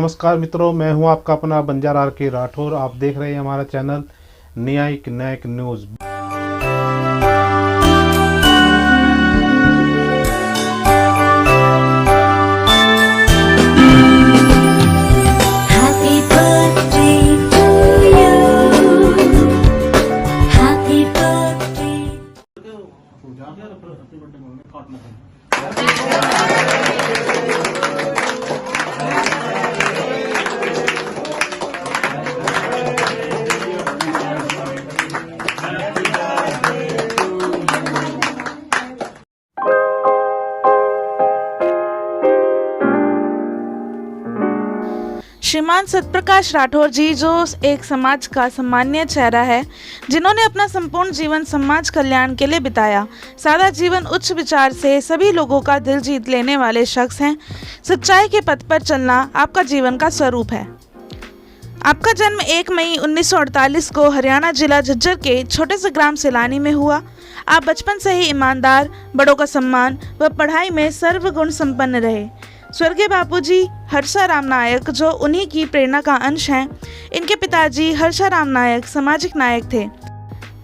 नमस्कार मित्रों, मैं हूं आपका अपना बंजार आर के राठौर। आप देख रहे हैं हमारा चैनल न्यायिक न्यायिक न्यूज़। श्रीमान सत्यप्रकाश राठौर जी, जो एक समाज का सम्मानीय चेहरा है, जिन्होंने अपना संपूर्ण जीवन समाज कल्याण के लिए बिताया। सादा जीवन, उच्च विचार से सभी लोगों का दिल जीत लेने वाले शख्स हैं। सच्चाई के पथ पर चलना आपका जीवन का स्वरूप है। आपका जन्म 1 मई 1948 को हरियाणा जिला झज्जर के छोटे से ग्राम सैलानी में हुआ। आप बचपन से ही ईमानदार, बड़ों का सम्मान व पढ़ाई में सर्वगुण संपन्न रहे। स्वर्गीय बापूजी हर्षाराम नायक, जो उन्हीं की प्रेरणा का अंश हैं, इनके पिताजी हर्षाराम नायक सामाजिक नायक थे।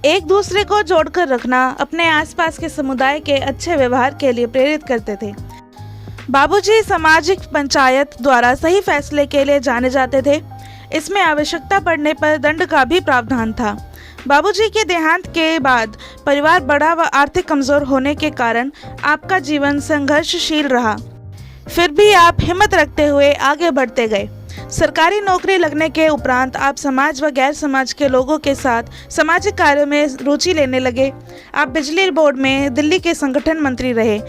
एक दूसरे को जोड़कर रखना, अपने आसपास के समुदाय के अच्छे व्यवहार के लिए प्रेरित करते थे। बाबूजी सामाजिक पंचायत द्वारा सही फैसले के लिए जाने जाते थे। इसमें आवश्यकता पड़ने पर दंड का भी प्रावधान था। बाबूजी के देहांत के बाद परिवार बड़ा व आर्थिक कमजोर होने के कारण आपका जीवन संघर्षशील रहा। फिर भी आप हिम्मत रखते हुए आगे बढ़ते गए। सरकारी नौकरी लगने के उपरांत आप समाज व गैर समाज के लोगों के साथ सामाजिक कार्यों में रुचि लेने लगे। आप बिजली बोर्ड में दिल्ली के संगठन मंत्री रहे,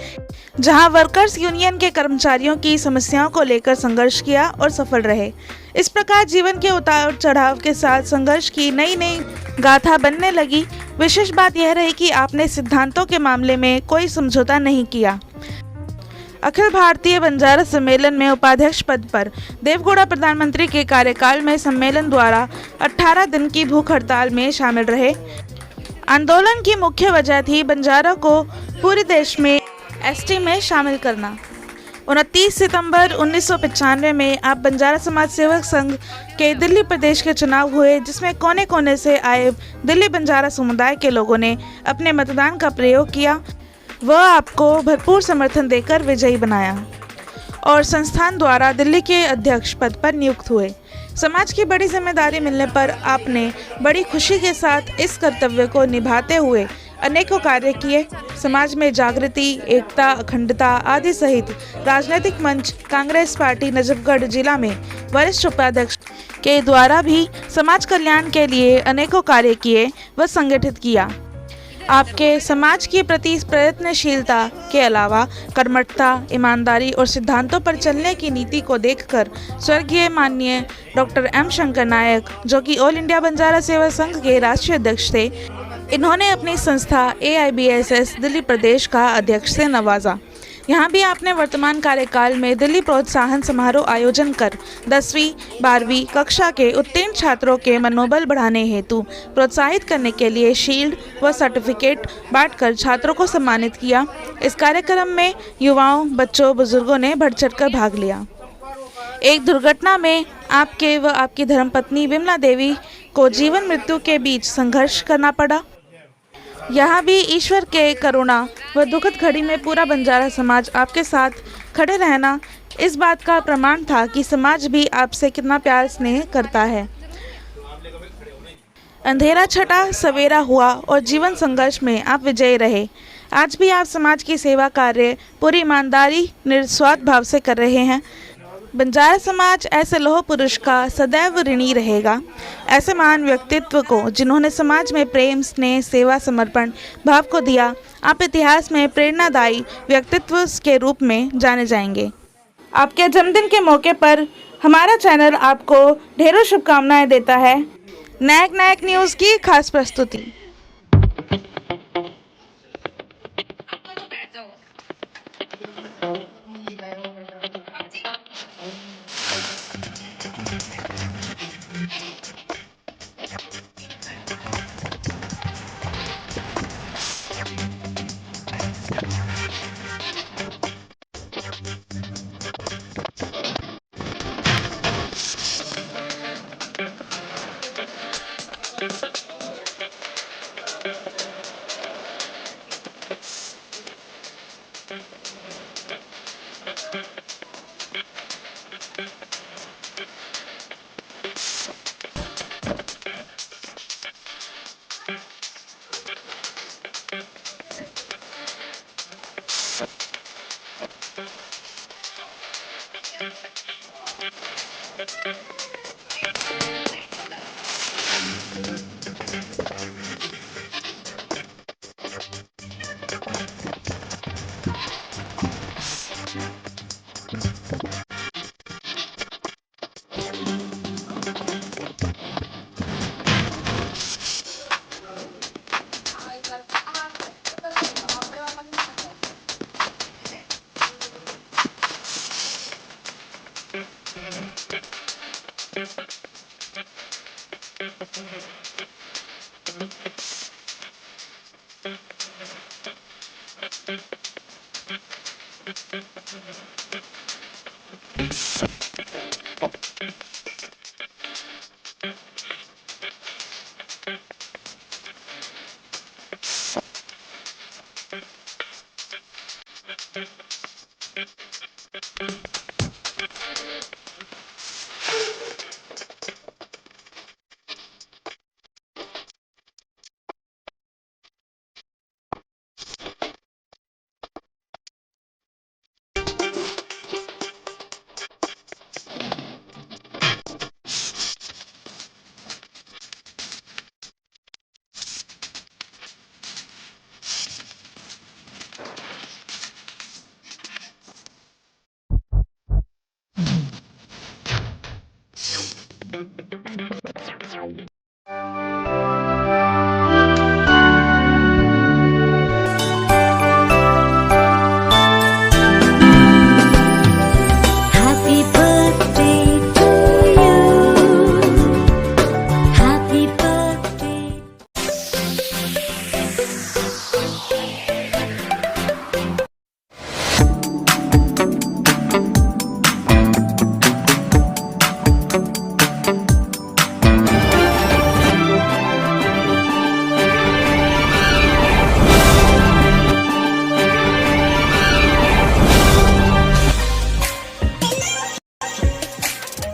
जहां वर्कर्स यूनियन के कर्मचारियों की समस्याओं को लेकर संघर्ष किया और सफल रहे। इस प्रकार जीवन के उतार चढ़ाव के साथ संघर्ष की नई नई गाथा बनने लगी। विशेष बात यह रही कि आपने सिद्धांतों के मामले में कोई समझौता नहीं किया। अखिल भारतीय बंजारा सम्मेलन में उपाध्यक्ष पद पर देवगौड़ा प्रधानमंत्री के कार्यकाल में सम्मेलन द्वारा 18 दिन की भूख हड़ताल में शामिल रहे। आंदोलन की मुख्य वजह थी बंजारा को पूरे देश में एसटी में शामिल करना। 29 सितंबर 1995 में आप बंजारा समाज सेवक संघ के दिल्ली प्रदेश के चुनाव हुए, जिसमें कोने कोने से आए दिल्ली बंजारा समुदाय के लोगों ने अपने मतदान का प्रयोग किया। वह आपको भरपूर समर्थन देकर विजयी बनाया और संस्थान द्वारा दिल्ली के अध्यक्ष पद पर नियुक्त हुए। समाज की बड़ी जिम्मेदारी मिलने पर आपने बड़ी खुशी के साथ इस कर्तव्य को निभाते हुए अनेकों कार्य किए। समाज में जागृति, एकता, अखंडता आदि सहित राजनीतिक मंच, कांग्रेस पार्टी नजफगढ़ जिला में वरिष्ठ उपाध्यक्ष के द्वारा भी समाज कल्याण के लिए अनेकों कार्य किए व संगठित किया। आपके समाज के प्रति प्रयत्नशीलता के अलावा कर्मठता, ईमानदारी और सिद्धांतों पर चलने की नीति को देखकर स्वर्गीय माननीय डॉक्टर एम शंकर नायक, जो कि ऑल इंडिया बंजारा सेवा संघ के राष्ट्रीय अध्यक्ष थे, इन्होंने अपनी संस्था AIBSS दिल्ली प्रदेश का अध्यक्ष से नवाजा। यहाँ भी आपने वर्तमान कार्यकाल में दिल्ली प्रोत्साहन समारोह आयोजन कर 10वीं 12वीं कक्षा के उत्तीर्ण छात्रों के मनोबल बढ़ाने हेतु प्रोत्साहित करने के लिए शील्ड व सर्टिफिकेट बांटकर छात्रों को सम्मानित किया। इस कार्यक्रम में युवाओं, बच्चों, बुजुर्गों ने बढ़ चढ़कर भाग लिया। एक दुर्घटना में आपके व आपकी धर्मपत्नी विमला देवी को जीवन मृत्यु के बीच संघर्ष करना पड़ा। यहाँ भी ईश्वर के करुणा व दुखद घड़ी में पूरा बंजारा समाज आपके साथ खड़े रहना इस बात का प्रमाण था कि समाज भी आपसे कितना प्यार स्नेह करता है। अंधेरा छटा, सवेरा हुआ और जीवन संघर्ष में आप विजयी रहे। आज भी आप समाज की सेवा कार्य पूरी ईमानदारी, निस्वार्थ भाव से कर रहे हैं। बंजारा समाज ऐसे लौह पुरुष का सदैव ऋणी रहेगा। ऐसे महान व्यक्तित्व को, जिन्होंने समाज में प्रेम, स्नेह, सेवा, समर्पण भाव को दिया, आप इतिहास में प्रेरणादायी व्यक्तित्व के रूप में जाने जाएंगे। आपके जन्मदिन के मौके पर हमारा चैनल आपको ढेरों शुभकामनाएं देता है। न्यायिक न्यायिक न्यूज़ की खास प्रस्तुति। Happy birthday to you. Happy birthday.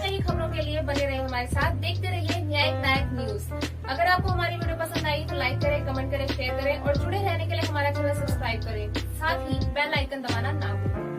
नई खबरों के लिए बने रहे हमारे साथ, देखते रहिए न्यायिक नायक न्यूज। अगर आपको हमारी वीडियो पसंद आई तो लाइक करें, कमेंट करें, शेयर करें और जुड़े रहने के लिए हमारा चैनल सब्सक्राइब करें। साथ ही बेल आइकन दबाना ना भूलें।